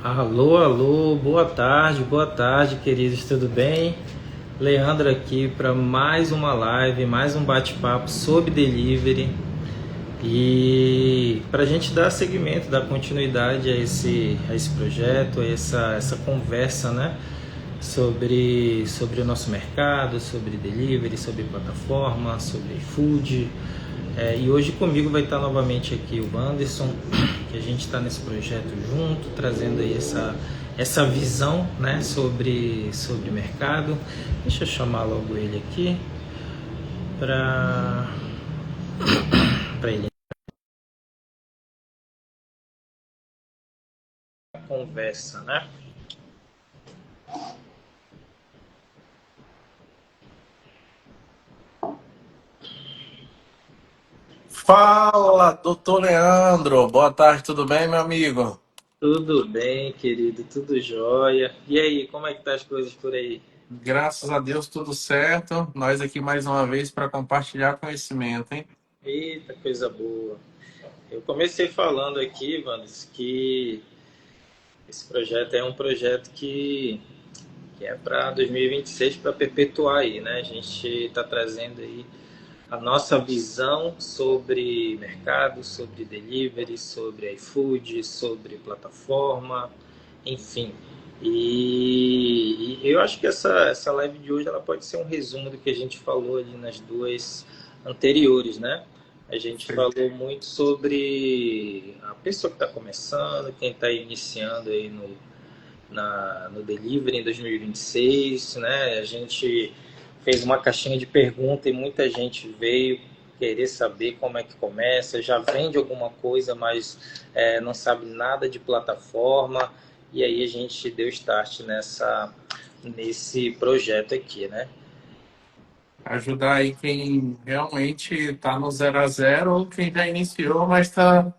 Alô, alô, boa tarde, queridos, tudo bem? Leandro aqui para mais uma live, mais um bate-papo sobre delivery e para a gente dar seguimento, dar continuidade a esse projeto, a essa conversa, né? Sobre o nosso mercado, sobre delivery, sobre plataforma, sobre food. E hoje comigo vai estar novamente aqui o Anderson, que a gente está nesse projeto junto, trazendo aí essa visão, né, sobre o mercado. Deixa eu chamar logo ele aqui para ele conversa, né? Fala, doutor Leandro. Boa tarde, tudo bem, meu amigo? Tudo bem, querido, tudo jóia. E aí, como é que tá as coisas por aí? Graças a Deus, tudo certo. Nós aqui mais uma vez para compartilhar conhecimento, hein? Eita, coisa boa. Eu comecei falando aqui, Vandes, que esse projeto é um projeto que é para 2026 para perpetuar aí, né? A gente está trazendo aí a nossa visão sobre mercado, sobre delivery, sobre iFood, sobre plataforma, enfim. E eu acho que essa live de hoje ela pode ser um resumo do que a gente falou ali nas duas anteriores, né? A gente falou muito sobre a pessoa que está começando, quem está iniciando aí no Delivery em 2026, né? A gente fez uma caixinha de pergunta e muita gente veio querer saber como é que começa, já vende alguma coisa, mas não sabe nada de plataforma, e aí a gente deu start nesse projeto aqui, né? Ajudar aí quem realmente está no zero a zero ou quem já iniciou, mas tá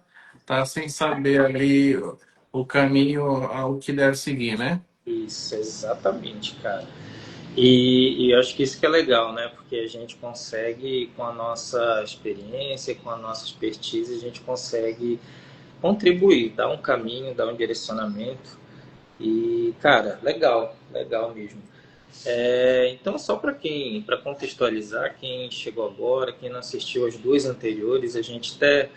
sem saber ali o caminho ao que deve seguir, né? Isso, exatamente, cara. E eu acho que isso que é legal, né? Porque a gente consegue, com a nossa experiência, com a nossa expertise, a gente consegue contribuir, dar um caminho, dar um direcionamento. E, cara, legal, legal mesmo. Então, só para contextualizar, quem chegou agora, quem não assistiu as duas anteriores, a gente até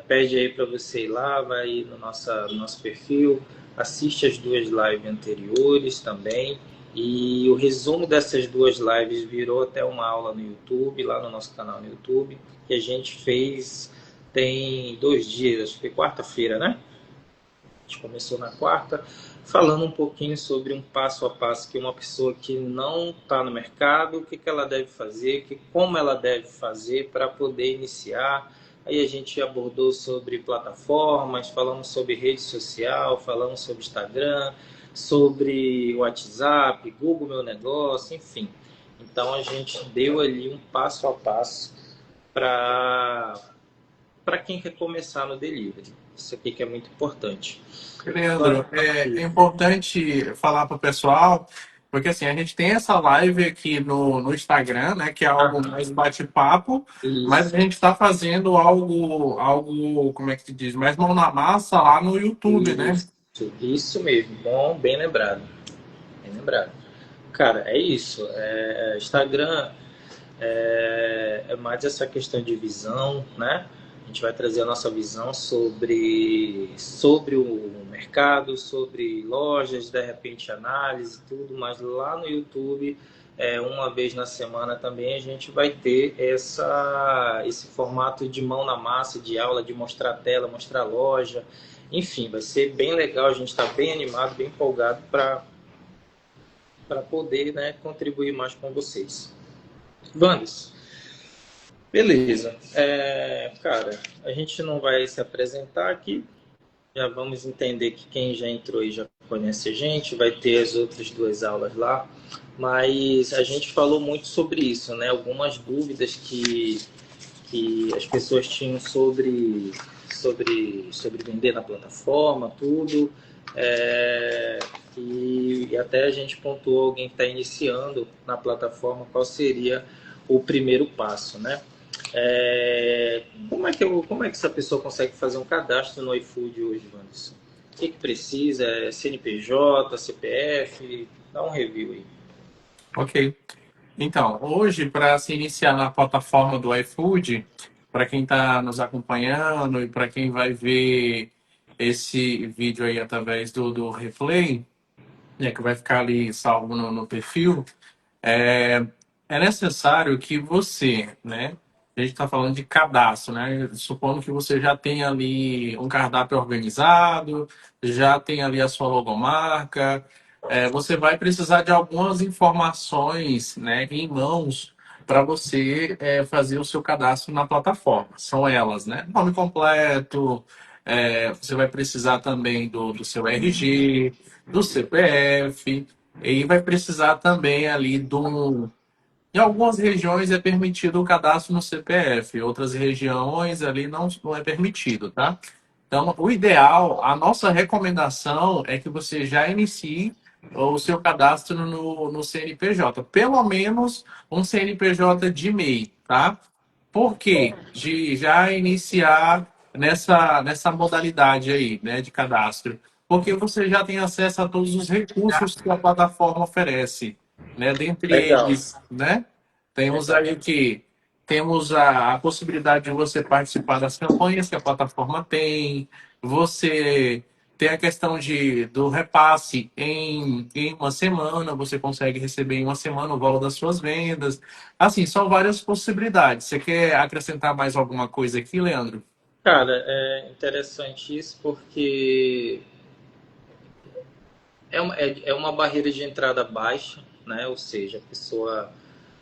pede aí para você ir lá, vai aí no nosso perfil, assiste as duas lives anteriores também. E o resumo dessas duas lives virou até uma aula no YouTube, lá no nosso canal no YouTube, que a gente fez tem 2 dias, acho que foi quarta-feira, né? A gente começou na quarta, falando um pouquinho sobre um passo a passo que uma pessoa que não está no mercado, o que, que ela deve fazer, como ela deve fazer para poder iniciar. Aí a gente abordou sobre plataformas, falamos sobre rede social, falamos sobre Instagram, sobre WhatsApp, Google Meu Negócio, enfim. Então a gente deu ali um passo a passo para quem quer começar no delivery. Isso aqui que é muito importante. Leandro, é importante falar para o pessoal, porque assim, a gente tem essa live aqui no Instagram, né, que é algo Aham, mais bate-papo, mas isso, a gente está fazendo algo, como é que se diz, mais mão na massa lá no YouTube, né? isso, isso mesmo. Bom, bem lembrado, bem lembrado. Cara, é isso. Instagram é mais essa questão de visão, né? A gente vai trazer a nossa visão sobre o mercado, sobre lojas, de repente análise, tudo, mas lá no YouTube, uma vez na semana também a gente vai ter esse formato de mão na massa, de aula, de mostrar a tela, mostrar a loja, enfim, vai ser bem legal, a gente está bem animado, bem empolgado para poder, né, contribuir mais com vocês. Vandes, beleza. Cara, a gente não vai se apresentar aqui. Já vamos entender que quem já entrou e já conhece a gente, vai ter as outras duas aulas lá. Mas a gente falou muito sobre isso, né? Algumas dúvidas que as pessoas tinham sobre vender na plataforma, tudo. E até a gente pontuou alguém que está iniciando na plataforma, qual seria o primeiro passo, né? Como é que essa pessoa consegue fazer um cadastro no iFood hoje, Wanderson? que precisa? É CNPJ, CPF? Dá um review aí. Ok. Então, hoje, para se iniciar na plataforma do iFood, para quem está nos acompanhando e para quem vai ver esse vídeo aí através do replay, que vai ficar ali salvo no perfil, é, é necessário que você, né? A gente está falando de cadastro, né? Supondo que você já tem ali um cardápio organizado, já tem ali a sua logomarca, você vai precisar de algumas informações, né, em mãos para você fazer o seu cadastro na plataforma. São elas, né? Nome completo, você vai precisar também do seu RG, do CPF. E vai precisar também ali do. Em algumas regiões é permitido o cadastro no CPF, outras regiões ali não é permitido, tá? Então, o ideal, a nossa recomendação é que você já inicie o seu cadastro no CNPJ, pelo menos um CNPJ de MEI, tá? Por quê? De já iniciar nessa modalidade aí, né, de cadastro. Porque você já tem acesso a todos os recursos que a plataforma oferece, né? Dentre Legal, eles, né? Temos legal. aí que temos a possibilidade de você participar das campanhas que a plataforma tem, você tem a questão do repasse em uma semana, você consegue receber em uma semana o valor das suas vendas. Assim, são várias possibilidades. Você quer acrescentar mais alguma coisa aqui, Leandro? Cara, é interessante isso porque é uma barreira de entrada baixa, né? Ou seja, a pessoa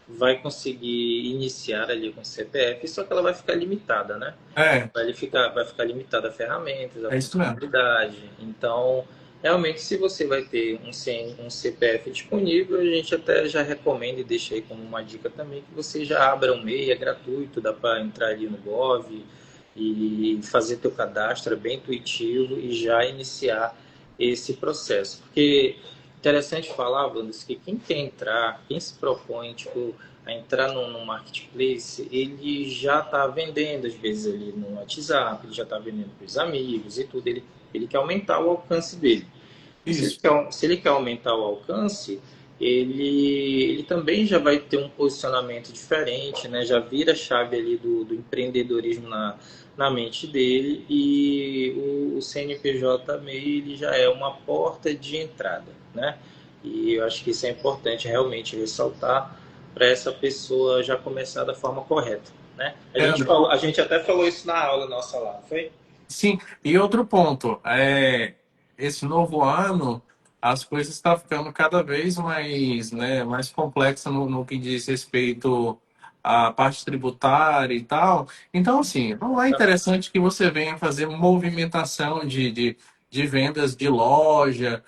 vai conseguir iniciar ali com o CPF, só que ela vai ficar limitada, né? É, Vai ficar limitada a ferramentas, a é isso mesmo. funcionalidade. Então, realmente, se você vai ter um CPF disponível, a gente até já recomenda e deixa aí como uma dica também que você já abra um MEI, é gratuito, dá para entrar ali no Gov e fazer teu cadastro, é bem intuitivo e já iniciar esse processo. Porque interessante falar, Wanderson, que quem quer entrar, quem se propõe, tipo, a entrar no marketplace, ele já está vendendo, às vezes, ali no WhatsApp, ele já está vendendo para os amigos e tudo, ele quer aumentar o alcance dele. E Isso. se ele quer aumentar o alcance, ele também já vai ter um posicionamento diferente, né? Já vira a chave ali do empreendedorismo na mente dele e o CNPJ MEI ele já é uma porta de entrada, né? E eu acho que isso é importante realmente ressaltar para essa pessoa já começar da forma correta, né? Leandro, A gente até falou isso na aula nossa lá, não foi? sim, e outro ponto, esse novo ano as coisas estão ficando cada vez mais, né, mais complexas no que diz respeito à parte tributária e tal. Então, assim, não é interessante que você venha fazer movimentação de vendas de loja,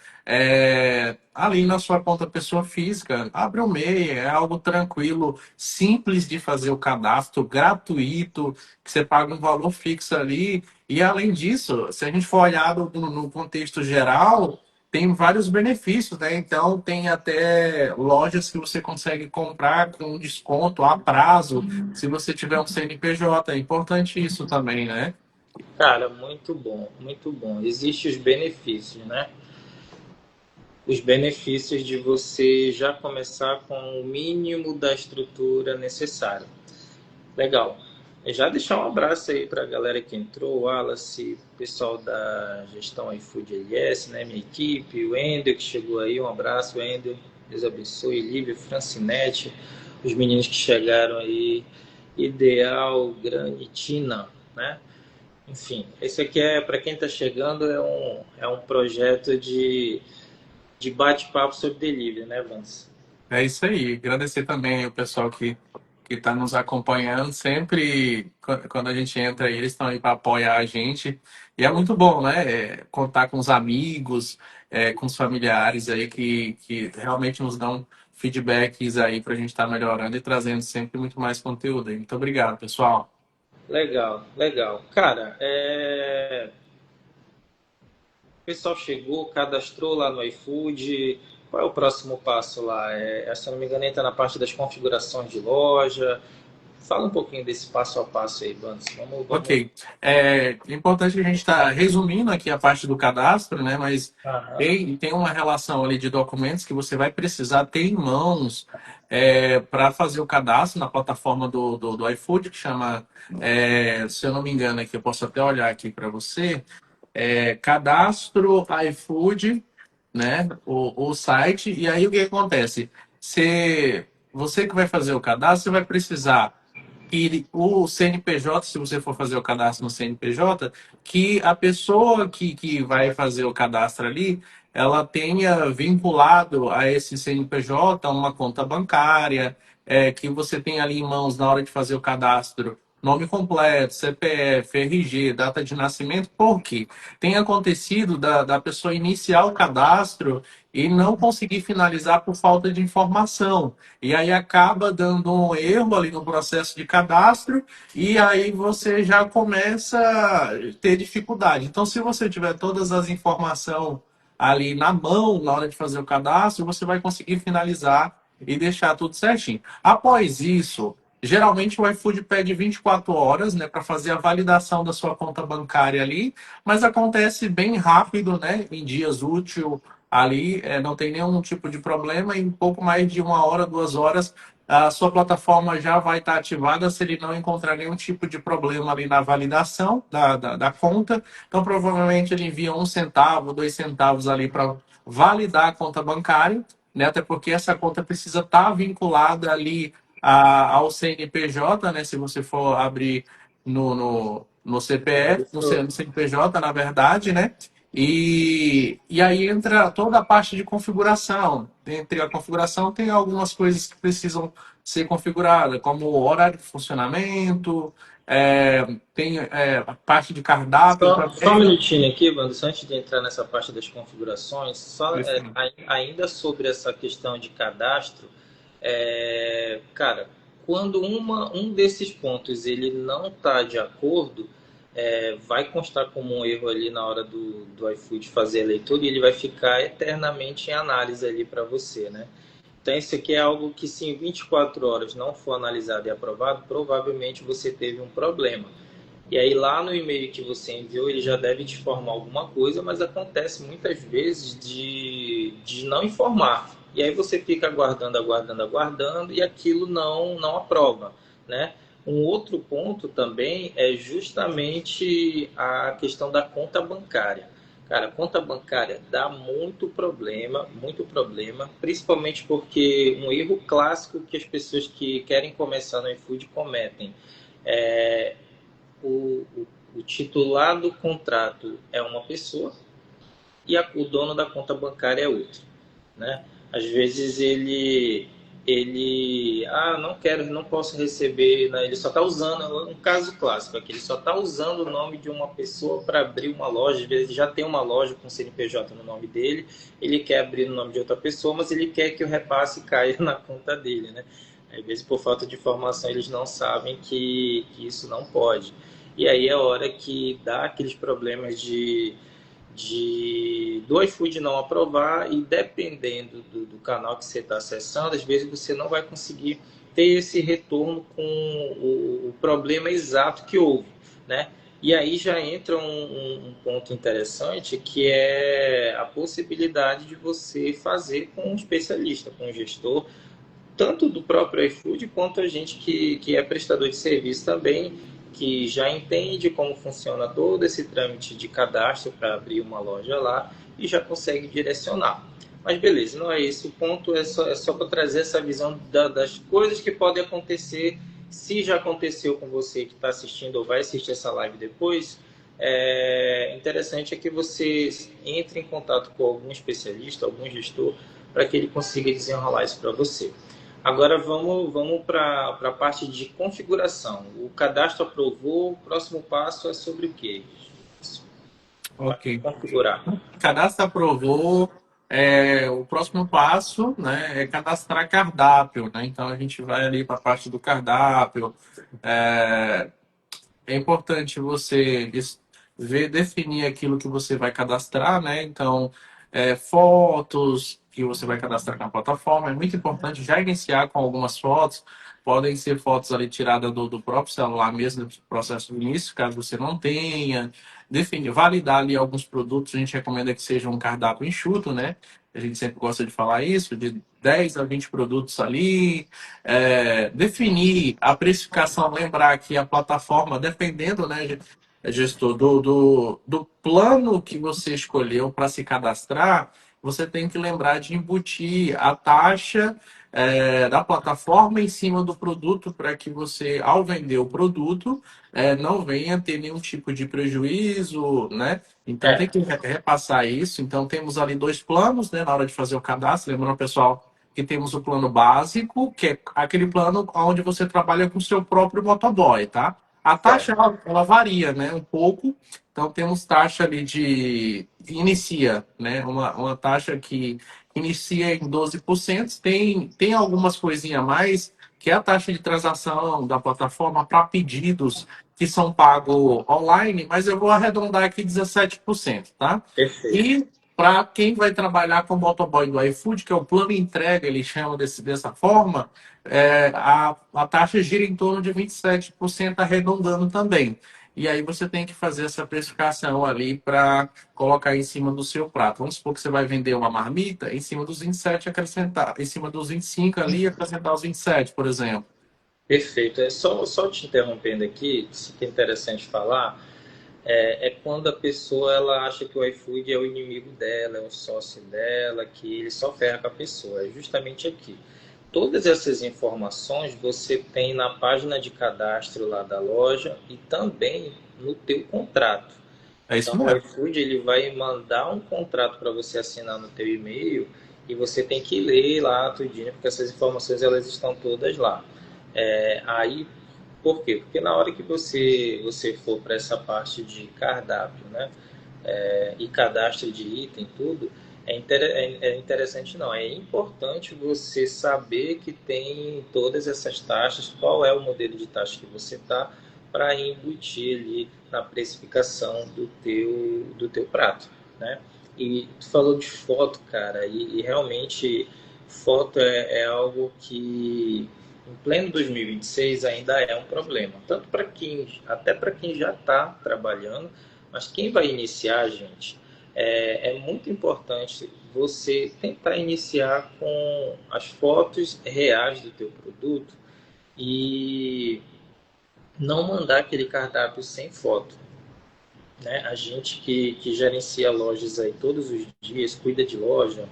ali na sua conta pessoa física. Abre o MEI, é algo tranquilo, simples de fazer o cadastro, gratuito, que você paga um valor fixo ali e além disso, se a gente for olhar no contexto geral, tem vários benefícios, né? Então tem até lojas que você consegue comprar com desconto a prazo, se você tiver um CNPJ. É importante isso também, né? Cara, muito bom, muito bom. Existem os benefícios, né? Os benefícios de você já começar com o mínimo da estrutura necessária. Legal. Já deixar um abraço aí para a galera que entrou, o Wallace, o pessoal da gestão iFood LS, né, minha equipe, o Ender que chegou aí, um abraço, Ender, Deus abençoe, Lívia, Francinete, os meninos que chegaram aí, Ideal, Granitina, né? Enfim, esse aqui é, para quem está chegando, é um projeto de bate-papo sobre delivery, né, Vance? É isso aí. Agradecer também o pessoal que está nos acompanhando. Sempre, quando a gente entra aí, eles estão aí para apoiar a gente. E é muito bom, né? Contar com os amigos, com os familiares aí que realmente nos dão feedbacks aí para a gente estar melhorando e trazendo sempre muito mais conteúdo aí. Muito obrigado, pessoal. Legal, legal. Cara, o pessoal chegou, cadastrou lá no iFood. Qual é o próximo passo lá? Se eu não me engano, entra na parte das configurações de loja, Fala um pouquinho desse passo a passo aí, Bandos. Vamos. Ok. É importante que a gente está resumindo aqui a parte do cadastro, né? Mas Aham. tem uma relação ali de documentos que você vai precisar ter em mãos para fazer o cadastro na plataforma do iFood, que chama, se eu não me engano, aqui eu posso até olhar aqui para você, Cadastro iFood, né? O site. E aí o que acontece? Você que vai fazer o cadastro, você vai precisar que o CNPJ, se você for fazer o cadastro no CNPJ, que a pessoa que vai fazer o cadastro ali, ela tenha vinculado a esse CNPJ uma conta bancária, que você tenha ali em mãos na hora de fazer o cadastro. Nome completo, CPF, RG, data de nascimento, porque tem acontecido da pessoa iniciar o cadastro e não conseguir finalizar por falta de informação. E aí acaba dando um erro ali no processo de cadastro e aí você já começa a ter dificuldade. Então, se você tiver todas as informações ali na mão na hora de fazer o cadastro, você vai conseguir finalizar e deixar tudo certinho. Após isso, geralmente o iFood pede 24 horas, né, para fazer a validação da sua conta bancária ali, mas acontece bem rápido, né, em dias úteis ali, não tem nenhum tipo de problema, em pouco mais de 1 hora, 2 horas, a sua plataforma já vai estar ativada se ele não encontrar nenhum tipo de problema ali na validação da conta. Então, provavelmente ele envia 1 centavo, 2 centavos ali para validar a conta bancária, né? Até porque essa conta precisa estar vinculada ali ao CNPJ, né? Se você for abrir no CPF, no CNPJ, na verdade, né? E aí entra toda a parte de configuração. Entre a configuração tem algumas coisas que precisam ser configuradas, como o horário de funcionamento, tem a parte de cardápio Só um também. minutinho aqui, Wanderson, antes de entrar nessa parte das configurações, ainda sobre essa questão de cadastro, cara, quando um desses pontos ele não está de acordo, vai constar como um erro ali na hora do iFood fazer a leitura e ele vai ficar eternamente em análise ali para você, né? Então, isso aqui é algo que, se em 24 horas não for analisado e aprovado, provavelmente você teve um problema. E aí, lá no e-mail que você enviou, ele já deve te informar alguma coisa, mas acontece muitas vezes de não informar. E aí você fica aguardando, aguardando, aguardando, e aquilo não aprova, né? Um outro ponto também é justamente a questão da conta bancária. Cara, conta bancária dá muito problema, principalmente porque um erro clássico que as pessoas que querem começar no iFood cometem é o, o titular do contrato é uma pessoa e o dono da conta bancária é outro, né? Às vezes não quero, não posso receber, né? Ele só está usando, um caso clássico aqui, ele só está usando o nome de uma pessoa para abrir uma loja. Às vezes já tem uma loja com CNPJ no nome dele, ele quer abrir no nome de outra pessoa, mas ele quer que o repasse caia na conta dele, né? Às vezes, por falta de informação, eles não sabem que isso não pode. E aí é hora que dá aqueles problemas do iFood não aprovar, e dependendo do canal que você está acessando, às vezes você não vai conseguir ter esse retorno com o problema exato que houve, né? E aí já entra um ponto interessante, que é a possibilidade de você fazer com um especialista, com um gestor, tanto do próprio iFood quanto a gente que é prestador de serviço também, que já entende como funciona todo esse trâmite de cadastro para abrir uma loja lá e já consegue direcionar. Mas beleza, não é esse o ponto, é só para trazer essa visão das coisas que podem acontecer. Se já aconteceu com você que está assistindo ou vai assistir essa live depois, interessante é que você entre em contato com algum especialista, algum gestor, para que ele consiga desenrolar isso para você. Agora vamos para a parte de configuração. O cadastro aprovou, o próximo passo é sobre o quê? Ok. Configurar. Cadastro aprovou. O próximo passo, né, é cadastrar cardápio, né? Então a gente vai ali para a parte do cardápio. É, é importante você definir aquilo que você vai cadastrar, né? Então, fotos que você vai cadastrar na plataforma. É muito importante já iniciar com algumas fotos, podem ser fotos ali tiradas do próprio celular mesmo, do processo do início, caso você não tenha. Definir, validar ali alguns produtos, a gente recomenda que seja um cardápio enxuto, né? A gente sempre gosta de falar isso, de 10 a 20 produtos ali. Definir a precificação, lembrar que a plataforma, dependendo, né, gestor, do plano que você escolheu para se cadastrar, você tem que lembrar de embutir a taxa da plataforma em cima do produto para que você, ao vender o produto, não venha ter nenhum tipo de prejuízo, né? Então tem É, que repassar isso. Então temos ali dois planos, né, na hora de fazer o cadastro. Lembrando, pessoal, que temos o plano básico, que é aquele plano onde você trabalha com o seu próprio motoboy, tá? A taxa certo. ela varia, né, um pouco. Então temos taxa ali de inicia, né, uma taxa que inicia em 12%. Tem algumas coisinhas a mais, que é a taxa de transação da plataforma para pedidos que são pagos online, mas eu vou arredondar aqui 17%, tá? Perfeito. E para quem vai trabalhar com o motoboy do iFood, que é o plano entrega, ele chama dessa forma, a taxa gira em torno de 27%, arredondando também. E aí você tem que fazer essa precificação ali para colocar em cima do seu prato. Vamos supor que você vai vender uma marmita, em cima dos 27 acrescentar, em cima dos 25 ali, acrescentar os 27, por exemplo. Perfeito. Só te interrompendo aqui, isso que é interessante falar, é quando a pessoa ela acha que o iFood é o inimigo dela, é o sócio dela, que ele só ferra com a pessoa. É justamente aqui. Todas essas informações você tem na página de cadastro lá da loja e também no teu contrato. É isso Então, o mesmo. iFood ele vai mandar um contrato para você assinar no teu e-mail e você tem que ler lá tudinho, porque essas informações elas estão todas lá. Aí, por quê? Porque na hora que você for para essa parte de cardápio, né, e cadastro de item, tudo, é interessante não, é importante você saber que tem todas essas taxas, qual é o modelo de taxa que você está, para embutir ali na precificação do teu prato, né? E tu falou de foto, cara, e realmente foto é algo que em pleno 2026 ainda é um problema, tanto para quem, até para quem já está trabalhando, mas quem vai iniciar, gente, é muito importante você tentar iniciar com as fotos reais do teu produto e não mandar aquele cardápio sem foto. Né? A gente que gerencia lojas aí todos os dias, cuida de loja,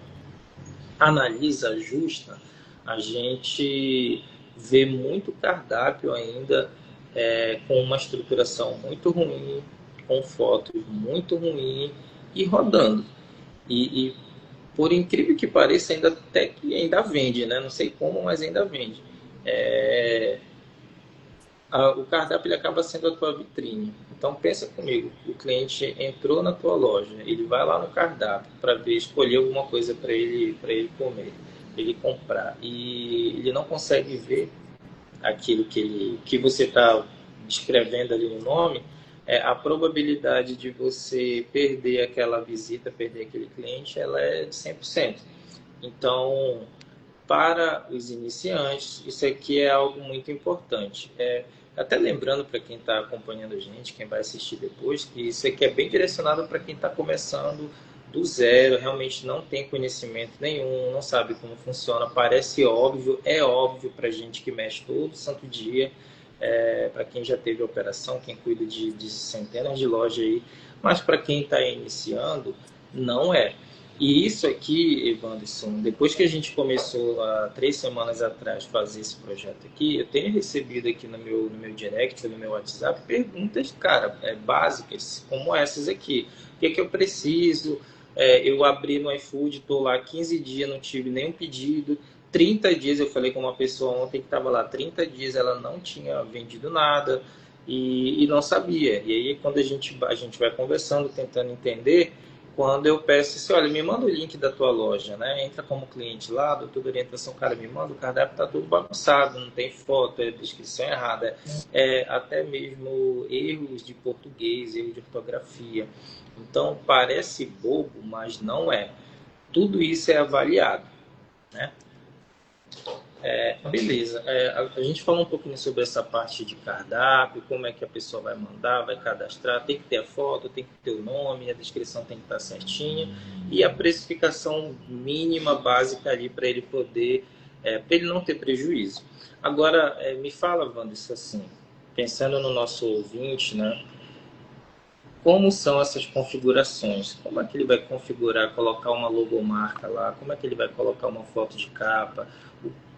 analisa, ajusta, a gente vê muito cardápio ainda com uma estruturação muito ruim, com fotos muito ruins e rodando. E por incrível que pareça, ainda até que ainda vende, né? Não sei como, mas ainda vende. É, o cardápio ele acaba sendo a tua vitrine. Então pensa comigo, o cliente entrou na tua loja, ele vai lá no cardápio para ver, escolher alguma coisa para ele comer, ele comprar e ele não consegue ver aquilo que você está descrevendo ali no nome, a probabilidade de você perder aquela visita, perder aquele cliente, ela é de 100%. Então, para os iniciantes, isso aqui é algo muito importante. Até lembrando para quem está acompanhando a gente, quem vai assistir depois, que isso aqui é bem direcionado para quem está começando do zero, realmente não tem conhecimento nenhum, não sabe como funciona, parece óbvio, é óbvio para a gente que mexe todo santo dia, para quem já teve operação, quem cuida de centenas de lojas aí, mas para quem está iniciando, não é. E isso aqui, Evanderson, depois que a gente começou há 3 semanas atrás fazer esse projeto aqui, eu tenho recebido aqui no meu direct, no meu WhatsApp, perguntas, cara, básicas, como essas aqui. O que é que eu preciso? Eu abri no iFood, estou lá 15 dias, não tive nenhum pedido. 30 dias, eu falei com uma pessoa ontem que estava lá, 30 dias ela não tinha vendido nada e não sabia. E aí, quando a gente vai conversando, tentando entender, quando eu peço assim, olha, me manda o link da tua loja, né? Entra como cliente lá, dou toda orientação, cara, me manda, o cardápio tá tudo bagunçado, não tem foto, é descrição errada, até mesmo erros de português, erros de ortografia. Então, parece bobo, mas não é. Tudo isso é avaliado, né? Beleza. A gente falou um pouquinho sobre essa parte de cardápio, como é que a pessoa vai mandar, vai cadastrar, tem que ter a foto, tem que ter o nome, a descrição tem que estar certinha e a precificação mínima básica ali para ele poder, para ele não ter prejuízo. Agora, me fala, Wanda, isso assim, pensando no nosso ouvinte, né? Como são essas configurações? Como é que ele vai configurar, colocar uma logomarca lá? Como é que ele vai colocar uma foto de capa?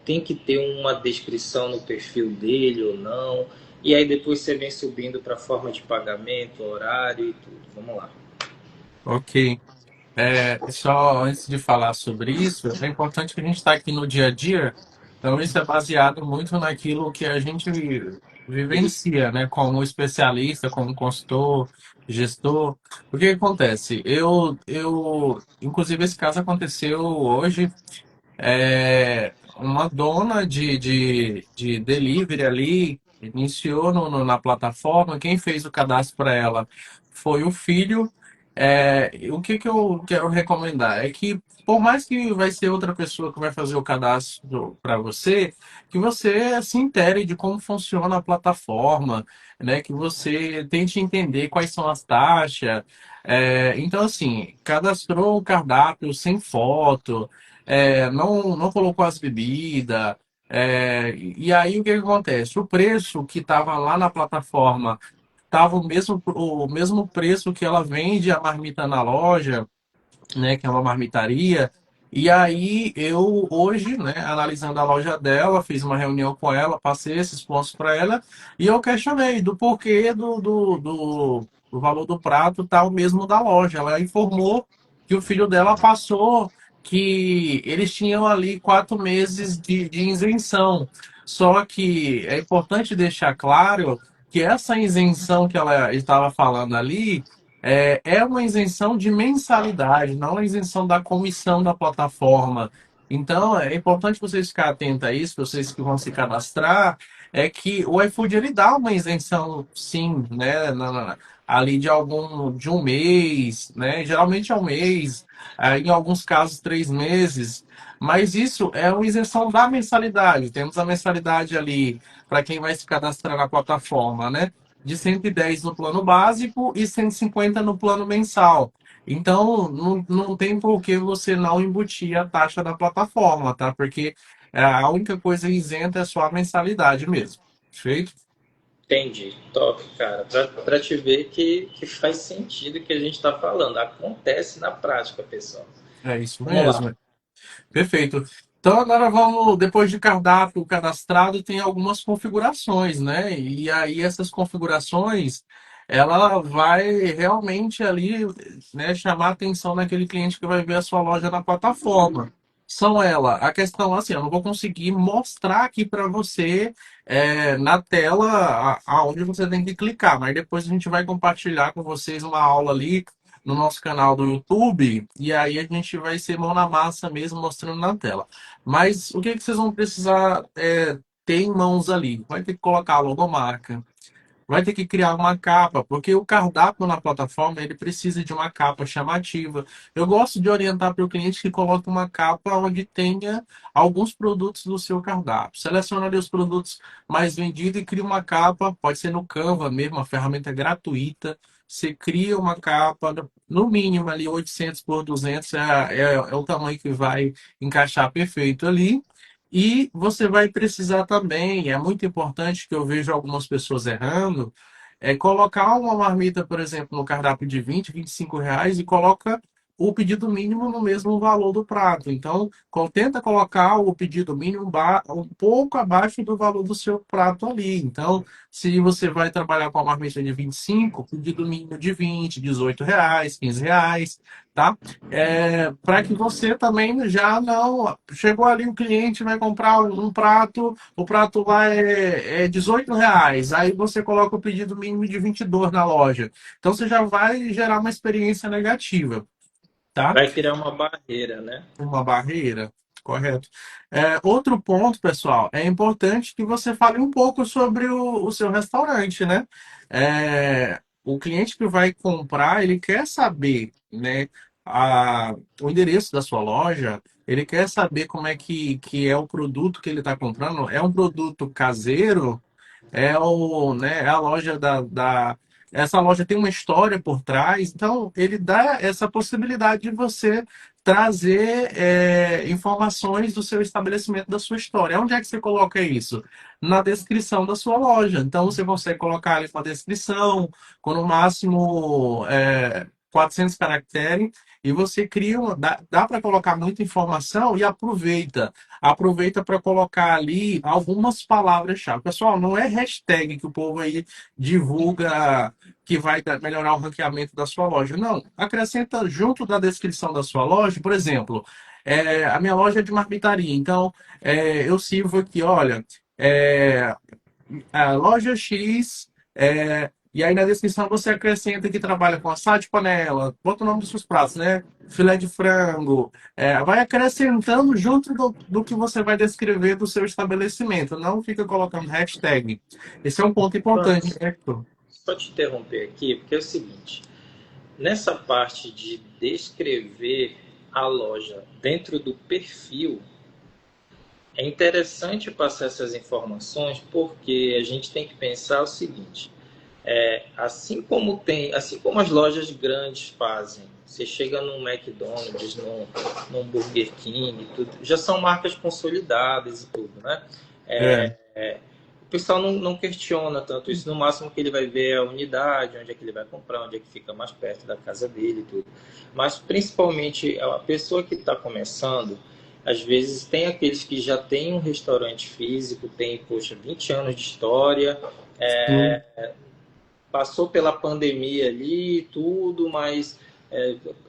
Tem que ter uma descrição no perfil dele ou não? E aí depois você vem subindo para a forma de pagamento, horário e tudo. Vamos lá. Ok. Só antes de falar sobre isso, é importante que a gente está aqui no dia a dia, então isso é baseado muito naquilo que a gente vivencia, né, como especialista, como consultor, gestor. O que que acontece? Inclusive, esse caso aconteceu hoje. Uma dona de delivery ali iniciou na plataforma. Quem fez o cadastro para ela foi o filho. O que que eu quero recomendar é que, por mais que vai ser outra pessoa que vai fazer o cadastro para você, que você se intere de como funciona a plataforma, né? Que você tente entender quais são as taxas. Então, assim, cadastrou o cardápio sem foto, não colocou as bebidas. E aí o que que acontece? O preço que estava lá na plataforma estava o mesmo preço que ela vende a marmita na loja, né, que é uma marmitaria. E aí eu hoje, né, analisando a loja dela, fiz uma reunião com ela, passei esses pontos para ela e eu questionei do porquê do valor do prato tá o mesmo da loja. Ela informou que o filho dela passou, que eles tinham ali 4 meses de isenção. Só que é importante deixar claro que essa isenção que ela estava falando ali é uma isenção de mensalidade, não uma isenção da comissão da plataforma. Então, é importante vocês ficarem atentos a isso, vocês que vão se cadastrar, é que o iFood ele dá uma isenção, sim, né, ali de um mês, né, geralmente é um mês, em alguns casos 3 meses, mas isso é uma isenção da mensalidade. Temos a mensalidade ali para quem vai se cadastrar na plataforma, né? De 110 no plano básico e 150 no plano mensal. Então, não tem por que você não embutir a taxa da plataforma, tá? Porque a única coisa isenta é só a mensalidade mesmo. Perfeito? Entendi. Top, cara. Para te ver que faz sentido o que a gente está falando. Acontece na prática, pessoal. É isso Vamos lá. mesmo. Perfeito. Então agora vamos, depois de cardápio cadastrado, tem algumas configurações, né? E aí essas configurações, ela vai realmente ali, né, chamar a atenção daquele cliente que vai ver a sua loja na plataforma. São ela, a questão assim, eu não vou conseguir mostrar aqui para você na tela aonde você tem que clicar, mas depois a gente vai compartilhar com vocês uma aula ali no nosso canal do YouTube, e aí a gente vai ser mão na massa mesmo, mostrando na tela. Mas o que que vocês vão precisar ter em mãos ali? Vai ter que colocar a logomarca, vai ter que criar uma capa, porque o cardápio na plataforma ele precisa de uma capa chamativa. Eu gosto de orientar para o cliente que coloque uma capa onde tenha alguns produtos do seu cardápio. Seleciona ali os produtos mais vendidos e cria uma capa, pode ser no Canva mesmo, uma ferramenta gratuita. Você cria uma capa, no mínimo ali 800 por 200 é o tamanho que vai encaixar perfeito ali. E você vai precisar também, é muito importante que eu vejo algumas pessoas errando, é colocar uma marmita, por exemplo, no cardápio de 20, R$ 25 e coloca o pedido mínimo no mesmo valor do prato. Então, tenta colocar o pedido mínimo um pouco abaixo do valor do seu prato ali. Então, se você vai trabalhar com a marmita de 25, pedido mínimo de 20, R$ 18, R$ 15, tá? Para que você também já não. Chegou ali o cliente, vai comprar um prato, o prato lá é R$ 18, aí você coloca o pedido mínimo de 22 na loja. Então você já vai gerar uma experiência negativa, tá? Vai criar uma barreira, né? Uma barreira, correto. Outro ponto, pessoal, é importante que você fale um pouco sobre o seu restaurante, né? O cliente que vai comprar, ele quer saber, né? o endereço da sua loja, ele quer saber como é que é o produto que ele está comprando. É um produto caseiro? É a loja essa loja tem uma história por trás, então ele dá essa possibilidade de você trazer informações do seu estabelecimento, da sua história. Onde é que você coloca isso? Na descrição da sua loja. Então você consegue colocar ali uma descrição com no máximo 400 caracteres e você cria dá para colocar muita informação e aproveita para colocar ali algumas palavras-chave. Pessoal, não é hashtag que o povo aí divulga que vai melhorar o ranqueamento da sua loja. Não, acrescenta junto da descrição da sua loja, por exemplo, a minha loja é de marmitaria, então eu sirvo aqui, olha, é, a loja X, e aí na descrição você acrescenta que trabalha com assado de panela, bota o nome dos seus pratos, né? Filé de frango, vai acrescentando junto do que você vai descrever do seu estabelecimento, não fica colocando hashtag. Esse é um ponto importante, Francis, né, Hector? só te interromper aqui, porque é o seguinte, nessa parte de descrever a loja dentro do perfil, é interessante passar essas informações porque a gente tem que pensar o seguinte: assim como as lojas grandes fazem, você chega num McDonald's, num Burger King, tudo, já são marcas consolidadas e tudo, né? É, O pessoal não questiona tanto isso, no máximo que ele vai ver é a unidade, onde é que ele vai comprar, onde é que fica mais perto da casa dele e tudo. Mas principalmente a pessoa que está começando, às vezes tem aqueles que já têm um restaurante físico, tem, poxa, 20 anos de história, sim. passou pela pandemia ali e tudo, mas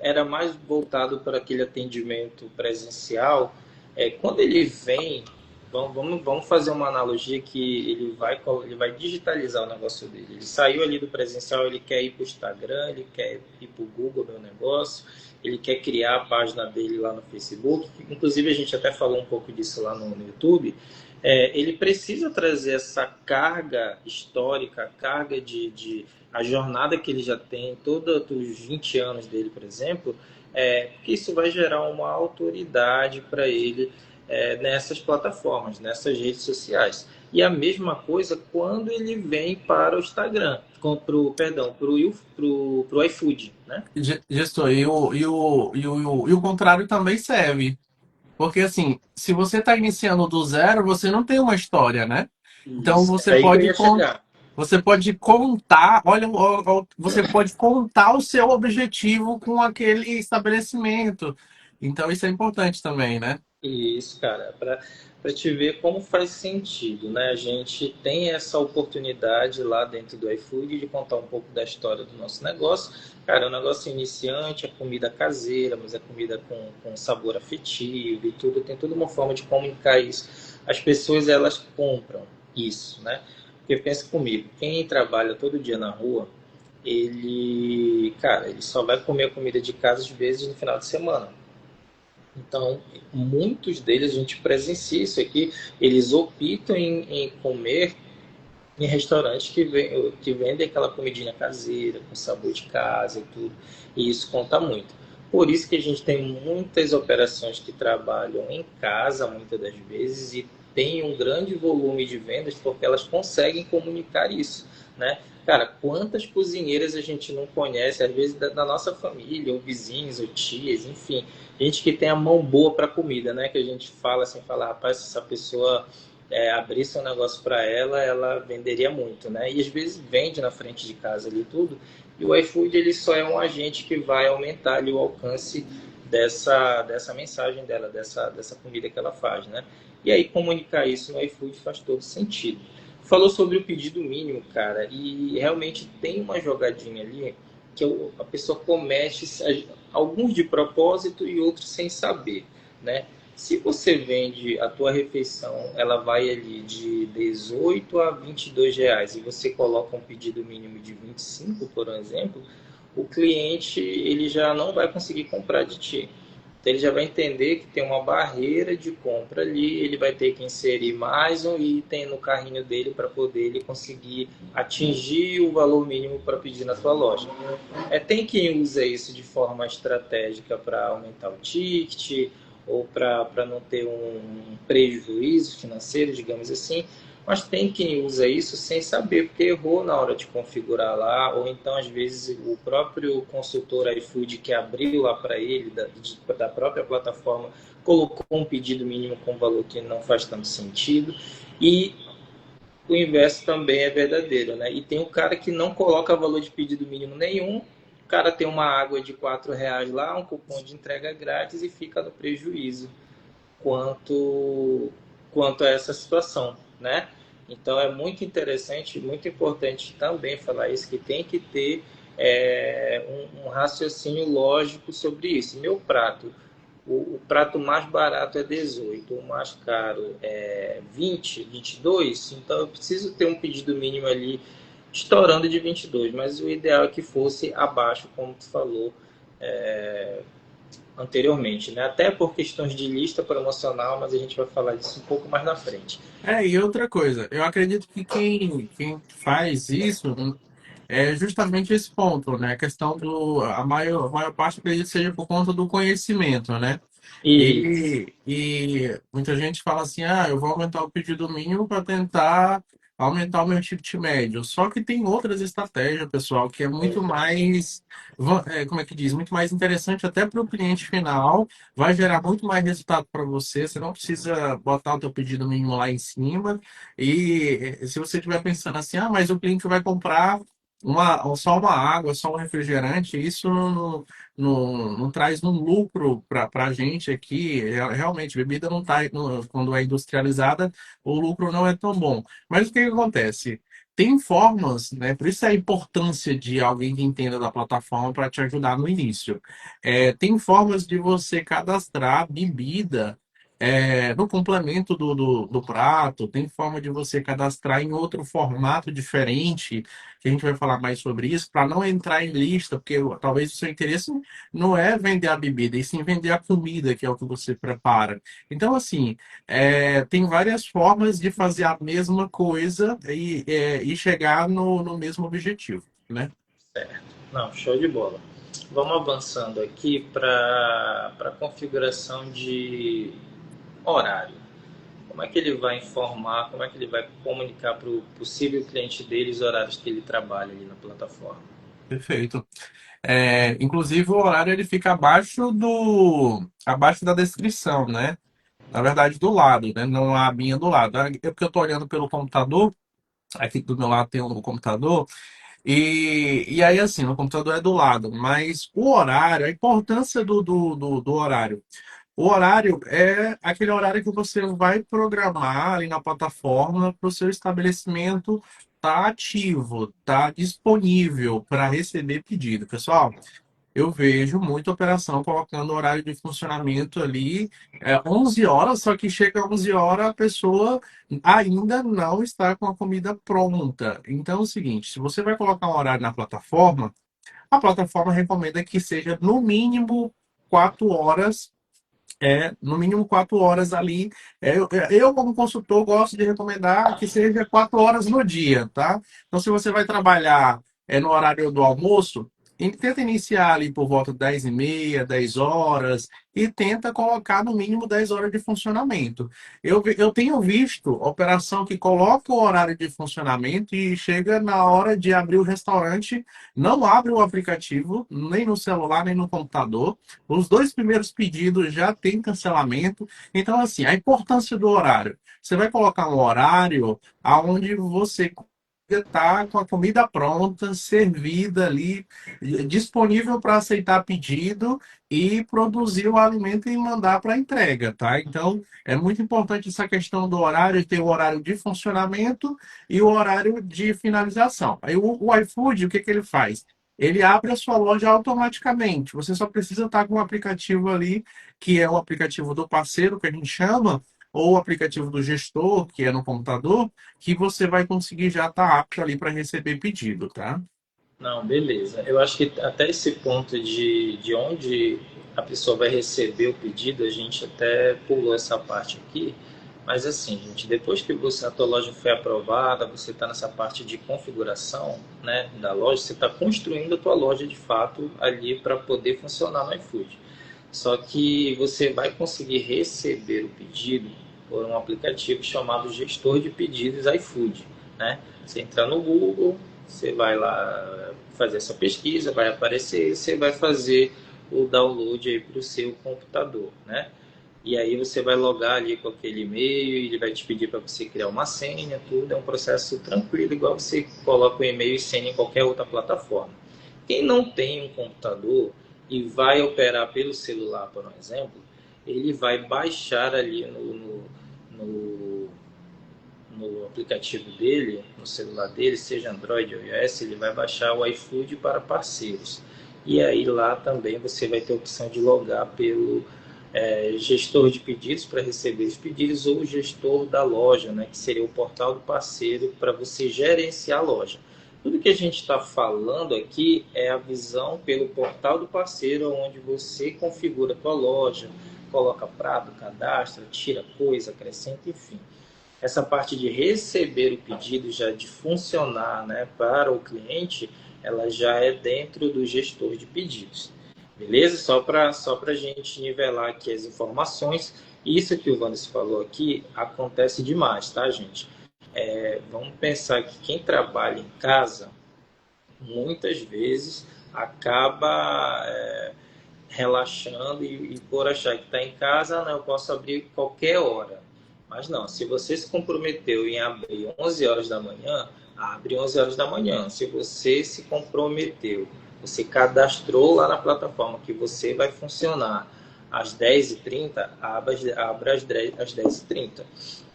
era mais voltado para aquele atendimento presencial. Quando ele vem, vamos fazer uma analogia que ele vai digitalizar o negócio dele. Ele saiu ali do presencial, ele quer ir para o Instagram, ele quer ir para o Google, meu negócio, ele quer criar a página dele lá no Facebook. Inclusive, a gente até falou um pouco disso lá no YouTube. Ele precisa trazer essa carga histórica, a carga a jornada que ele já tem, todos os 20 anos dele, por exemplo, porque isso vai gerar uma autoridade para ele nessas plataformas, nessas redes sociais. E a mesma coisa quando ele vem para o Instagram, para o iFood, né? Gestor, e o contrário também serve. Porque, assim, se você está iniciando do zero, você não tem uma história, né? Então, Isso, é aí que eu ia chegar. você pode contar, olha, você pode contar o seu objetivo com aquele estabelecimento. Então, isso é importante também, né? Isso, cara, para te ver como faz sentido, né? A gente tem essa oportunidade lá dentro do iFood de contar um pouco da história do nosso negócio. Cara, é um negócio iniciante, é comida caseira, mas é comida com sabor afetivo e tudo. Tem toda uma forma de comunicar isso. As pessoas, elas compram isso, né? Porque pensa comigo, quem trabalha todo dia na rua, cara, ele só vai comer a comida de casa às vezes no final de semana. Então, muitos deles a gente presencia isso aqui, eles optam em comer em restaurantes que vendem aquela comidinha caseira, com sabor de casa e tudo, e isso conta muito. Por isso que a gente tem muitas operações que trabalham em casa, muitas das vezes, e tem um grande volume de vendas porque elas conseguem comunicar isso, né? Cara, quantas cozinheiras a gente não conhece, às vezes da nossa família, ou vizinhos, ou tias, enfim, gente que tem a mão boa para comida, né? Que a gente fala assim, fala, rapaz, se essa pessoa abrisse um negócio para ela, ela venderia muito, né? E às vezes vende na frente de casa ali tudo. E o iFood ele só é um agente que vai aumentar ali o alcance dessa mensagem dela, dessa comida que ela faz, né? E aí comunicar isso no iFood faz todo sentido. Falou sobre o pedido mínimo, cara, e realmente tem uma jogadinha ali que a pessoa comete alguns de propósito e outros sem saber, né? Se você vende a tua refeição, ela vai ali de 18 a 22 reais e você coloca um pedido mínimo de 25, por exemplo, o cliente ele já não vai conseguir comprar de ti. Então ele já vai entender que tem uma barreira de compra ali, ele vai ter que inserir mais um item no carrinho dele para poder ele conseguir atingir o valor mínimo para pedir na tua loja. Tem quem usa isso de forma estratégica para aumentar o ticket ou para não ter um prejuízo financeiro, digamos assim, mas tem quem usa isso sem saber, porque errou na hora de configurar lá, ou então às vezes o próprio consultor iFood que abriu lá para ele, da própria plataforma, colocou um pedido mínimo com valor que não faz tanto sentido, e o inverso também é verdadeiro, né? E tem o cara que não coloca valor de pedido mínimo nenhum, o cara tem uma água de R$ 4 lá, um cupom de entrega grátis e fica no prejuízo quanto, quanto a essa situação, né? Então é muito interessante, muito importante também falar isso, que tem que ter um raciocínio lógico sobre isso. Meu prato, o prato mais barato é 18, o mais caro é 20, 22, então eu preciso ter um pedido mínimo ali estourando de 22, mas o ideal é que fosse abaixo, como tu falou, anteriormente, né? Até por questões de lista promocional, mas a gente vai falar disso um pouco mais na frente. E outra coisa, eu acredito que quem faz isso é justamente esse ponto, né? A questão a maior parte acredito que seja por conta do conhecimento, né? E E muita gente fala assim, eu vou aumentar o pedido mínimo para tentar aumentar o meu ticket médio. Só que tem outras estratégias, pessoal, que é muito mais, como é que diz, muito mais interessante até para o cliente final, vai gerar muito mais resultado para você. Você não precisa botar o teu pedido mínimo lá em cima. E se você estiver pensando assim, mas o cliente vai comprar só uma água, só um refrigerante, isso não traz um lucro para a gente aqui. Realmente, bebida não tá, quando é industrializada, o lucro não é tão bom. Mas o que que acontece? Tem formas, né? Por isso é a importância de alguém que entenda da plataforma para te ajudar no início. Tem formas de você cadastrar bebida no complemento do prato, tem forma de você cadastrar em outro formato diferente, que a gente vai falar mais sobre isso, para não entrar em lista, porque talvez o seu interesse não é vender a bebida, e sim vender a comida, que é o que você prepara. Então, assim, tem várias formas de fazer a mesma coisa e chegar no mesmo objetivo, né? não, show de bola. Vamos avançando aqui para a configuração de horário. Como é que ele vai informar, como é que ele vai comunicar para o possível cliente dele os horários que ele trabalha ali na plataforma? Perfeito. Inclusive, o horário ele fica abaixo da descrição, né? Na verdade, do lado, né? Não a abinha do lado. É porque eu estou olhando pelo computador, aqui do meu lado tem um computador, e aí, assim, o computador é do lado, mas o horário, a importância do horário. O horário é aquele horário que você vai programar ali na plataforma para o seu estabelecimento estar ativo, estar disponível para receber pedido. Pessoal, eu vejo muita operação colocando horário de funcionamento ali 11 horas, só que chega às 11 horas a pessoa ainda não está com a comida pronta. Então é o seguinte, se você vai colocar um horário na plataforma, a plataforma recomenda que seja no mínimo 4 horas no mínimo 4 horas ali. Como consultor, gosto de recomendar que seja 4 horas no dia, tá? Então, se você vai trabalhar no horário do almoço, tenta iniciar ali por volta de 10h30, 10 horas, e tenta colocar no mínimo 10 horas de funcionamento. Eu tenho visto operação que coloca o horário de funcionamento e chega na hora de abrir o restaurante, não abre o aplicativo, nem no celular, nem no computador. Os dois primeiros pedidos já tem cancelamento. Então, assim, a importância do horário. Você vai colocar um horário aonde você está com a comida pronta, servida ali, disponível para aceitar pedido e produzir o alimento e mandar para entrega, tá? Então, é muito importante essa questão do horário, ter o horário de funcionamento e o horário de finalização. Aí o iFood, o que que ele faz? Ele abre a sua loja automaticamente. Você só precisa estar com o aplicativo ali, que é o aplicativo do parceiro, que a gente chama, ou o aplicativo do gestor, que é no computador, que você vai conseguir já estar apto ali para receber pedido, tá? Não, beleza. Eu acho que até esse ponto de onde a pessoa vai receber o pedido, a gente até pulou essa parte aqui. Mas assim, gente, depois que a tua loja foi aprovada, você está nessa parte de configuração, né, da loja, você está construindo a tua loja de fato ali para poder funcionar no iFood. Só que você vai conseguir receber o pedido por um aplicativo chamado Gestor de Pedidos iFood, né? Você entra no Google, você vai lá fazer essa pesquisa, vai aparecer, você vai fazer o download aí para o seu computador, né? E aí você vai logar ali com aquele e-mail, ele vai te pedir para você criar uma senha, tudo é um processo tranquilo, igual você coloca o e-mail e senha em qualquer outra plataforma. Quem não tem um computador e vai operar pelo celular, por exemplo, ele vai baixar ali no, no aplicativo dele, no celular dele, seja Android ou iOS, ele vai baixar o iFood para parceiros. E aí lá também você vai ter a opção de logar pelo gestor de pedidos para receber os pedidos ou o gestor da loja, né, que seria o portal do parceiro para você gerenciar a loja. Tudo que a gente está falando aqui é a visão pelo portal do parceiro, onde você configura a tua loja, coloca prato, cadastra, tira coisa, acrescenta, enfim. Essa parte de receber o pedido, já de funcionar, né, para o cliente, ela já é dentro do gestor de pedidos. Beleza? Só para a gente nivelar aqui as informações. Isso que o Wanderson falou aqui acontece demais, tá, gente? Vamos pensar que quem trabalha em casa, muitas vezes, acaba relaxando e por achar que está em casa, não, eu posso abrir qualquer hora. Mas não, se você se comprometeu em abrir 11 horas da manhã, abre 11 horas da manhã. Se você se comprometeu, você cadastrou lá na plataforma que você vai funcionar às 10h30, abre às 10h30.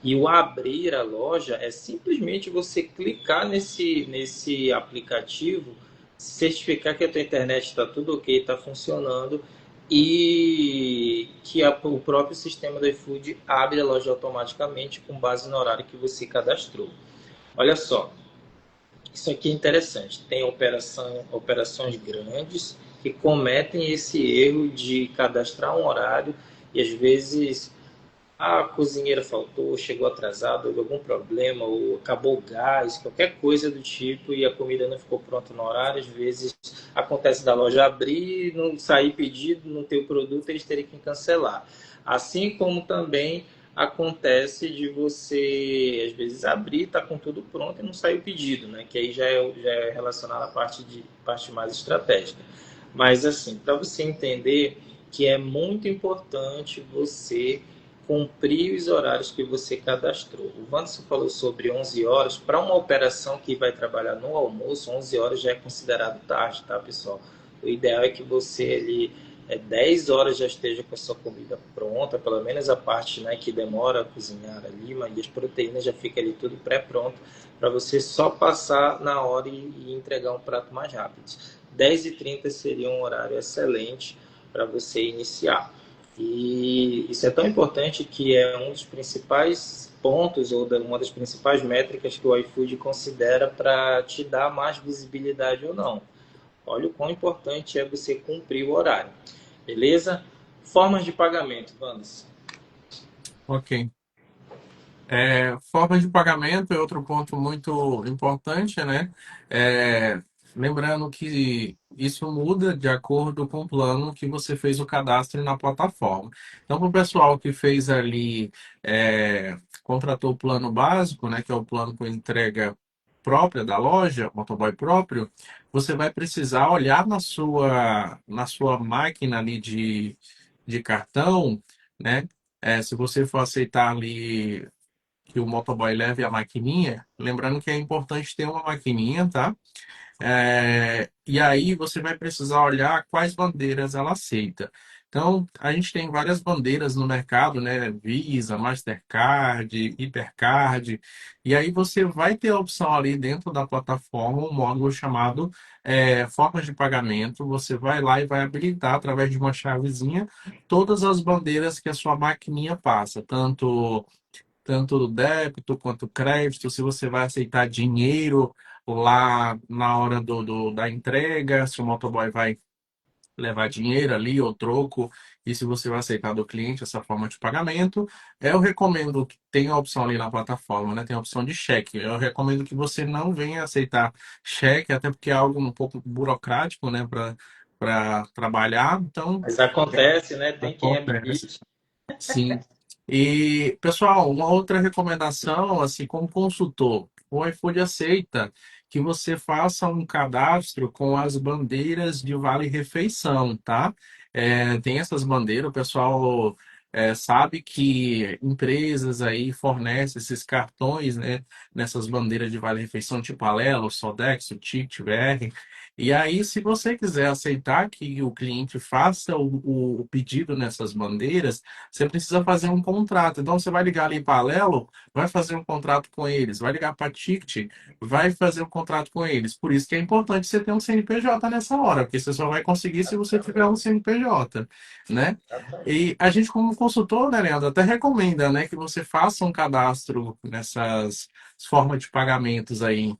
E o abrir a loja é simplesmente você clicar nesse aplicativo, certificar que a tua internet está tudo ok, está funcionando e que o próprio sistema do iFood abre a loja automaticamente com base no horário que você cadastrou. Olha só, isso aqui é interessante. Tem operações grandes que cometem esse erro de cadastrar um horário e às vezes a cozinheira faltou, chegou atrasado, houve algum problema, ou acabou o gás, qualquer coisa do tipo, e a comida não ficou pronta no horário. Às vezes acontece da loja abrir, não sair pedido, não ter o produto, eles terem que cancelar. Assim como também acontece de você, às vezes, abrir, tá com tudo pronto e não sair o pedido, né? Que aí já é relacionado à parte mais estratégica. Mas, assim, para você entender que é muito importante você cumprir os horários que você cadastrou. O Wanderson falou sobre 11 horas. Para uma operação que vai trabalhar no almoço, 11 horas já é considerado tarde, tá, pessoal? O ideal é que você ali 10 horas já esteja com a sua comida pronta, pelo menos a parte, né, que demora a cozinhar ali, mas as proteínas já fica ali tudo pré-pronto para você só passar na hora e entregar um prato mais rápido. 10h30 seria um horário excelente para você iniciar. E isso é tão importante que é um dos principais pontos ou uma das principais métricas que o iFood considera para te dar mais visibilidade ou não. Olha o quão importante é você cumprir o horário. Beleza? Formas de pagamento, Wanderson. Ok. Forma de pagamento é outro ponto muito importante, né? É, lembrando que isso muda de acordo com o plano que você fez o cadastro na plataforma. Então, para o pessoal que fez ali, contratou o plano básico, né, que é o plano com entrega própria da loja, motoboy próprio, você vai precisar olhar na sua máquina ali de cartão, né? Se você for aceitar ali que o motoboy leve a maquininha, lembrando que é importante ter uma maquininha, tá? E aí você vai precisar olhar quais bandeiras ela aceita. Então, a gente tem várias bandeiras no mercado, né? Visa, Mastercard, Hipercard. E aí você vai ter a opção ali dentro da plataforma, um módulo chamado formas de pagamento. Você vai lá e vai habilitar através de uma chavezinha todas as bandeiras que a sua maquininha passa, tanto do débito quanto crédito, se você vai aceitar dinheiro lá na hora da entrega, se o motoboy vai levar dinheiro ali ou troco, e se você vai aceitar do cliente essa forma de pagamento. Eu recomendo que tem a opção ali na plataforma, né? Tem a opção de cheque. Eu recomendo que você não venha aceitar cheque, até porque é algo um pouco burocrático, né, para trabalhar. Então, Mas acontece, né? Tem quem acontece. habilite. Sim. E, pessoal, uma outra recomendação, assim, como consultor, o iFood aceita que você faça um cadastro com as bandeiras de Vale Refeição, tá? Tem essas bandeiras, o pessoal sabe que empresas aí fornecem esses cartões, né, nessas bandeiras de Vale Refeição, tipo Alelo, Sodexo, Ticket, VR. E aí, se você quiser aceitar que o cliente faça o pedido nessas bandeiras, você precisa fazer um contrato. Então, você vai ligar ali para a Alelo, vai fazer um contrato com eles. Vai ligar para a Ticket, vai fazer um contrato com eles. Por isso que é importante você ter um CNPJ nessa hora, porque você só vai conseguir se você tiver um CNPJ, né? E a gente, como consultor, né, Leandro, até recomenda, né, que você faça um cadastro nessas formas de pagamentos aí.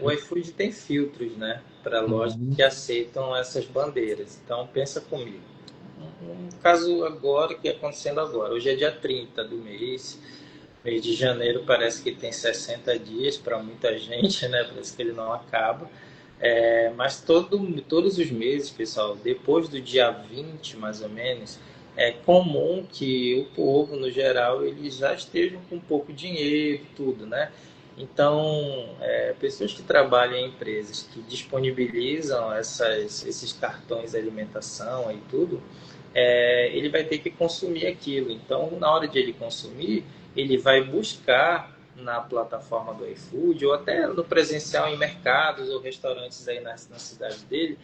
O iFood tem filtros, né, para lojas Uhum. que aceitam essas bandeiras. Então, pensa comigo. Um caso agora, que é acontecendo agora. Hoje é dia 30 do mês de janeiro parece que tem 60 dias para muita gente, né? Parece que ele não acaba. Mas todos os meses, pessoal, depois do dia 20 mais ou menos, é comum que o povo, no geral, eles já estejam com pouco dinheiro e tudo, né? Então, pessoas que trabalham em empresas que disponibilizam esses cartões de alimentação e tudo, ele vai ter que consumir aquilo. Então, na hora de ele consumir, ele vai buscar na plataforma do iFood ou até no presencial em mercados ou restaurantes aí na cidade dele,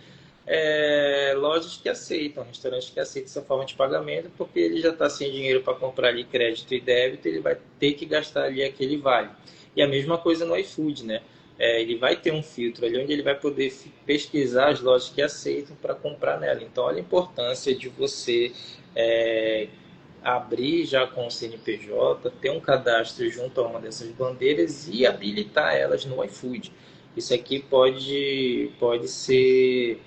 lojas que aceitam, restaurantes que aceitam essa forma de pagamento, porque ele já está sem dinheiro para comprar ali crédito e débito, ele vai ter que gastar ali aquele vale. E a mesma coisa no iFood, né? Ele vai ter um filtro ali onde ele vai poder pesquisar as lojas que aceitam para comprar nela. Então, olha a importância de você é, abrir já com o CNPJ, ter um cadastro junto a uma dessas bandeiras e habilitar elas no iFood. Isso aqui pode ser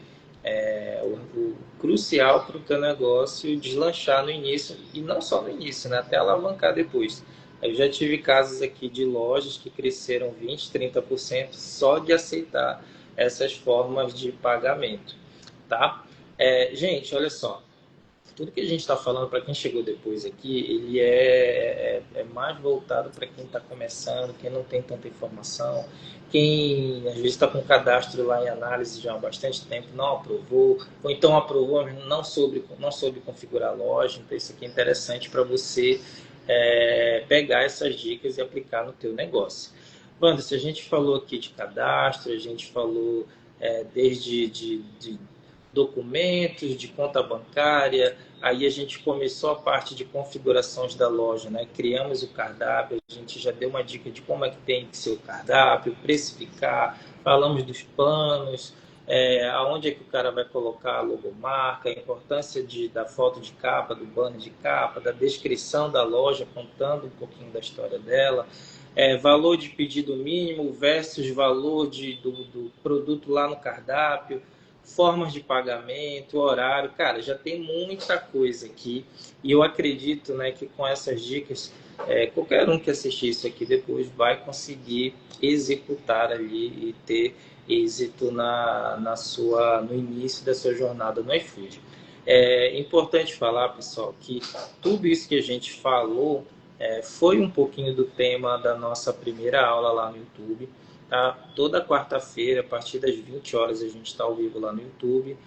o crucial para o teu negócio deslanchar no início, e não só no início, né? Até alavancar depois. Eu já tive casos aqui de lojas que cresceram 20, 30% só de aceitar essas formas de pagamento, tá? Gente, olha só, tudo que a gente está falando para quem chegou depois aqui, ele é mais voltado para quem está começando, quem não tem tanta informação, quem às vezes está com o cadastro lá em análise já há bastante tempo, não aprovou, ou então aprovou, mas não soube configurar a loja. Então isso aqui é interessante para você pegar essas dicas e aplicar no teu negócio. Wanda, se a gente falou aqui de cadastro, a gente falou desde de documentos, de conta bancária. Aí a gente começou a parte de configurações da loja, né? Criamos o cardápio, a gente já deu uma dica de como é que tem que ser o cardápio, precificar, falamos dos planos, aonde é que o cara vai colocar a logomarca, a importância da foto de capa, do banner de capa, da descrição da loja, contando um pouquinho da história dela, valor de pedido mínimo versus valor do produto lá no cardápio, formas de pagamento, horário. Cara, já tem muita coisa aqui e eu acredito, né, que com essas dicas, qualquer um que assistir isso aqui depois vai conseguir executar ali e ter êxito no início da sua jornada no iFood. É importante falar, pessoal, que tudo isso que a gente falou foi um pouquinho do tema da nossa primeira aula lá no YouTube. Tá? Toda quarta-feira, a partir das 20 horas, a gente está ao vivo lá no YouTube,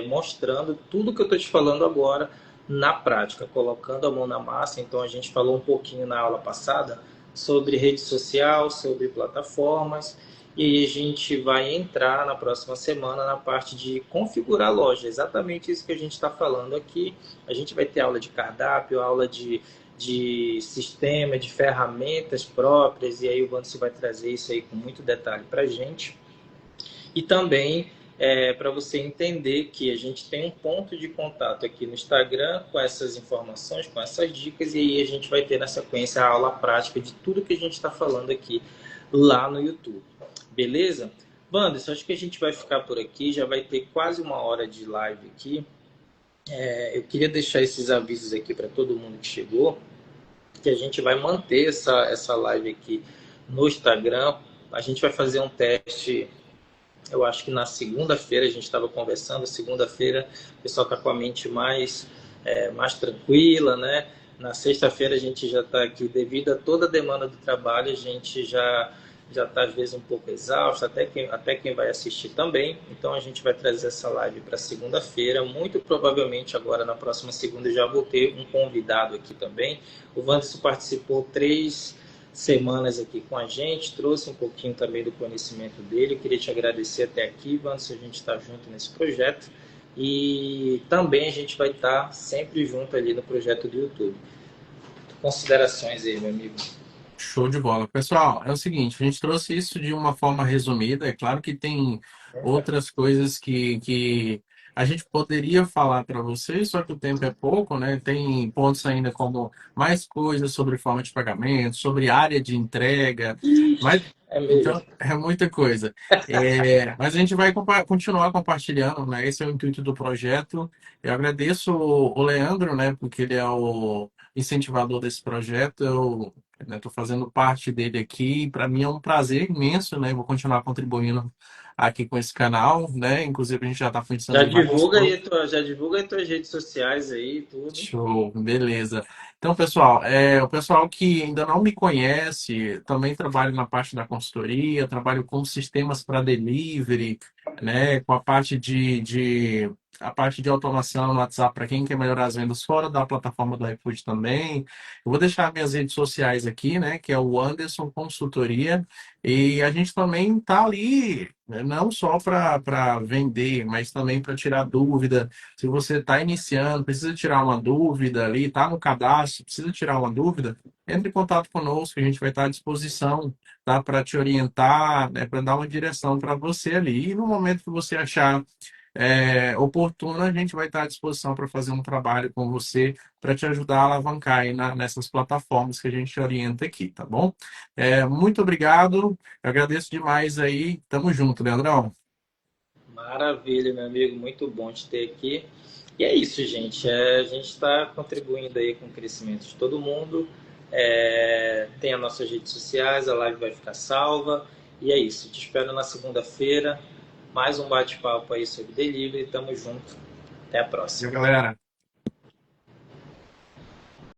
mostrando tudo que eu estou te falando agora na prática, colocando a mão na massa. Então, a gente falou um pouquinho na aula passada sobre rede social, sobre plataformas, e a gente vai entrar na próxima semana na parte de configurar a loja. Exatamente isso que a gente está falando aqui. A gente vai ter aula de cardápio, aula de sistema, de ferramentas próprias, e aí o Banco vai trazer isso aí com muito detalhe para a gente. E também para você entender que a gente tem um ponto de contato aqui no Instagram com essas informações, com essas dicas, e aí a gente vai ter na sequência a aula prática de tudo que a gente está falando aqui lá no YouTube. Beleza? Wanderson, acho que a gente vai ficar por aqui, já vai ter quase uma hora de live aqui. Eu queria deixar esses avisos aqui para todo mundo que chegou, que a gente vai manter essa live aqui no Instagram. A gente vai fazer um teste, eu acho que na segunda-feira, a gente estava conversando, segunda-feira o pessoal está com a mente mais tranquila, né? Na sexta-feira a gente já está aqui, devido a toda a demanda do trabalho, a gente já está às vezes um pouco exausto, até quem vai assistir também. Então a gente vai trazer essa live para segunda-feira. Muito provavelmente agora na próxima segunda eu já vou ter um convidado aqui também. O Wanderson participou 3 semanas aqui com a gente, trouxe um pouquinho também do conhecimento dele. Eu queria te agradecer até aqui, Wanderson, a gente está junto nesse projeto. E também a gente vai estar sempre junto ali no projeto do YouTube. Considerações aí, meu amigo. Show de bola. Pessoal, é o seguinte, a gente trouxe isso de uma forma resumida. É claro que tem outras coisas que a gente poderia falar para vocês, só que o tempo é pouco, né? Tem pontos ainda como mais coisas sobre forma de pagamento, sobre área de entrega, mas É então mesmo. é muita coisa. Mas a gente vai continuar compartilhando, né? Esse é o intuito do projeto. Eu agradeço o Leandro, né? Porque ele é o incentivador desse projeto. Eu estou fazendo parte dele aqui. Para mim é um prazer imenso, né? Vou continuar contribuindo aqui com esse canal, né? Inclusive a gente já está pensando Já em várias divulga coisas. aí, já divulga aí tuas redes sociais aí, tudo. Show, beleza. Então, pessoal, o pessoal que ainda não me conhece, também trabalho na parte da consultoria, trabalho com sistemas para delivery, né, com a parte de automação no WhatsApp para quem quer melhorar as vendas fora da plataforma do iFood também. Eu vou deixar minhas redes sociais aqui, né, que é o Anderson Consultoria, e a gente também tá ali, né, não só para vender, mas também para tirar dúvida. Se você está iniciando, precisa tirar uma dúvida ali, está no cadastro, precisa tirar uma dúvida, entre em contato conosco, a gente vai estar à disposição, tá? Para te orientar, né? Para dar uma direção para você ali. E no momento que você achar oportuno, a gente vai estar à disposição para fazer um trabalho com você, para te ajudar a alavancar aí nessas plataformas que a gente orienta aqui, tá bom? Muito obrigado, eu agradeço demais aí, tamo junto, Leandrão. Maravilha, meu amigo, muito bom te ter aqui. E é isso, gente. A gente está contribuindo aí com o crescimento de todo mundo. Tem as nossas redes sociais, a live vai ficar salva. E é isso. Te espero na segunda-feira. Mais um bate-papo aí sobre delivery. Tamo junto. Até a E próxima. galera?